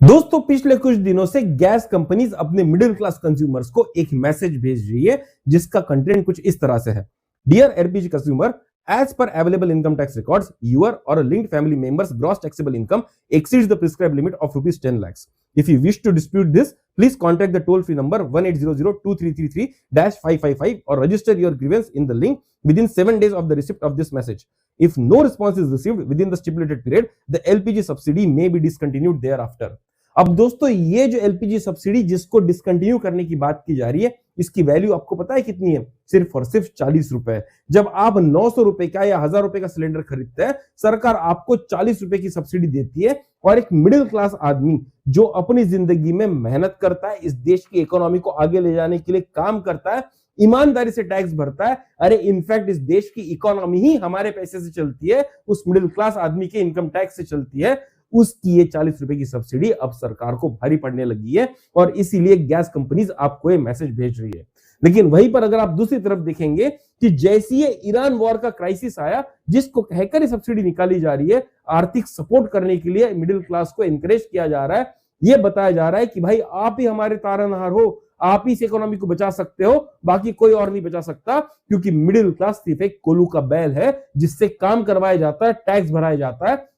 दोस्तों पिछले कुछ दिनों से गैस कंपनीज अपने मिडिल क्लास कंज्यूमर्स को एक मैसेज भेज रही है जिसका कंटेंट कुछ इस तरह से है। Dear LPG consumer, as per available income tax records, your or linked family members gross taxable income exceeds the prescribed limit of rupees 10 lakhs. If you wish to dispute this, please contact the toll-free number 1800-2333-555 or register your grievance in the link within 7 days of the receipt of this message. If no response is received within the stipulated period, the LPG subsidy may be discontinued thereafter. अब दोस्तों ये जो LPG subsidy जिसको discontinue करने की बात की जा रही है, इसकी वैल्यू आपको पता है कितनी है? सिर्फ और सिर्फ 40 रुपए। जब आप 900 रुपए का या 1000 रुपए का सिलेंडर खरीदते हैं, सरकार आपको 40 रुपए की सब्सिडी देती है। और एक मिडिल क्लास आदमी जो अपनी जिंदगी में मेहनत करता है, इस देश की इकोनॉमी को आगे ले जाने के लिए काम करता है, ईमानदारी से टैक्स भरता है, अरे इनफैक्ट इस देश की इकोनॉमी ही हमारे पैसे से चलती है, उस मिडिल क्लास आदमी के इनकम टैक्स से चलती है, उसकी ये 40 रुपए की सब्सिडी अब सरकार को भारी पड़ने लगी है और इसीलिए गैस कंपनीज आपको ये मैसेज भेज रही है। लेकिन वहीं पर अगर आप दूसरी तरफ देखेंगे कि जैसी ये ईरान वॉर का क्राइसिस आया, जिसको कहकर ये सब्सिडी निकाली जा रही है, आर्थिक सपोर्ट करने के लिए मिडिल क्लास को एनकरेज किया जा रहा है, ये बताया जा रहा है कि भाई आप ही हमारे तारनहार हो, आप ही इस इकोनॉमी को बचा सकते हो, बाकी कोई और नहीं बचा सकता, क्योंकि मिडिल क्लास सिर्फ एक कोलू का बैल है जिससे काम करवाया जाता है, टैक्स भराया जाता है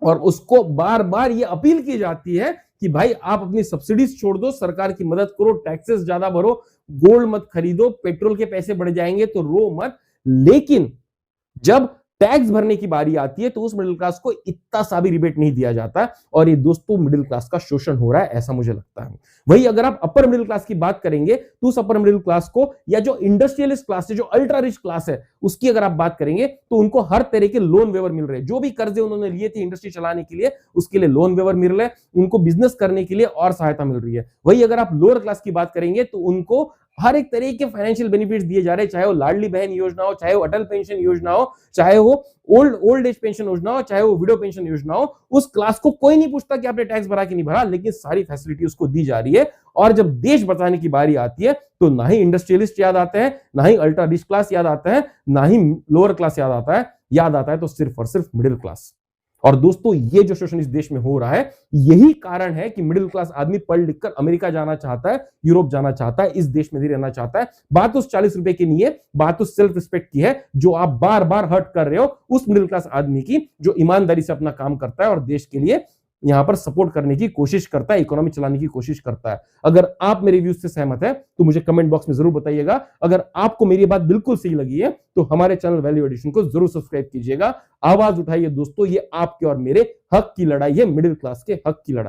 और उसको बार बार ये अपील की जाती है कि भाई आप अपनी सब्सिडीज छोड़ दो, सरकार की मदद करो, टैक्सेस ज्यादा भरो, गोल्ड मत खरीदो, पेट्रोल के पैसे बढ़ जाएंगे तो रो मत। लेकिन जब टैक्स भरने की बारी आती है तो उस मिडिल क्लास को इतना सा भी रिबेट नहीं दिया जाता और ये दोस्तों मिडिल क्लास का शोषण हो रहा है, ऐसा मुझे लगता है। वही अगर आप अपर मिडिल क्लास की बात करेंगे तो उस अपर मिडिल क्लास को या जो इंडस्ट्रियलिस्ट क्लास है, जो अल्ट्रा रिच क्लास है, उसकी अगर आप बात करेंगे तो उनको हर तरह के लोन वेवर मिल रहे हैं। जो भी कर्जे उन्होंने लिए थे इंडस्ट्री चलाने के लिए, उसके लिए लोन वेवर मिल रहे हैं, उनको बिजनेस करने के लिए और सहायता मिल रही है। वही अगर आप लोअर क्लास की बात करेंगे तो उनको हर एक तरह के फाइनेंशियल बेनिफिट्स दिए जा रहे हैं, चाहे वो लाडली बहन योजना हो, चाहे वो अटल पेंशन योजना हो, चाहे वो ओल्ड एज पेंशन योजना हो, चाहे वो विडो पेंशन योजना हो। उस क्लास को कोई नहीं पूछता कि आपने टैक्स भरा कि नहीं भरा, लेकिन सारी फैसिलिटी उसको दी जा रही है। और जब देश बचाने की बारी आती है तो ना ही इंडस्ट्रियलिस्ट याद आते हैं, ना ही अल्ट्रा रिच क्लास याद आता है, ना ही लोअर क्लास याद आता है तो सिर्फ और सिर्फ मिडिल क्लास। और दोस्तों ये जो शोषण इस देश में हो रहा है, यही कारण है कि मिडिल क्लास आदमी पढ़ लिखकर अमेरिका जाना चाहता है, यूरोप जाना चाहता है, इस देश में नहीं रहना चाहता है। बात उस 40 रुपए की नहीं है, बात उस सेल्फ रिस्पेक्ट की है जो आप बार बार हर्ट कर रहे हो उस मिडिल क्लास आदमी की, जो ईमानदारी से अपना काम करता है और देश के लिए यहां पर सपोर्ट करने की कोशिश करता है, इकोनॉमी चलाने की कोशिश करता है। अगर आप मेरे व्यूज से सहमत है तो मुझे कमेंट बॉक्स में जरूर बताइएगा। अगर आपको मेरी बात बिल्कुल सही लगी है तो हमारे चैनल वैल्यू एडिशन को जरूर सब्सक्राइब कीजिएगा। आवाज उठाइए दोस्तों, ये आपके और मेरे हक की लड़ाई है, मिडिल क्लास के हक की लड़ाई।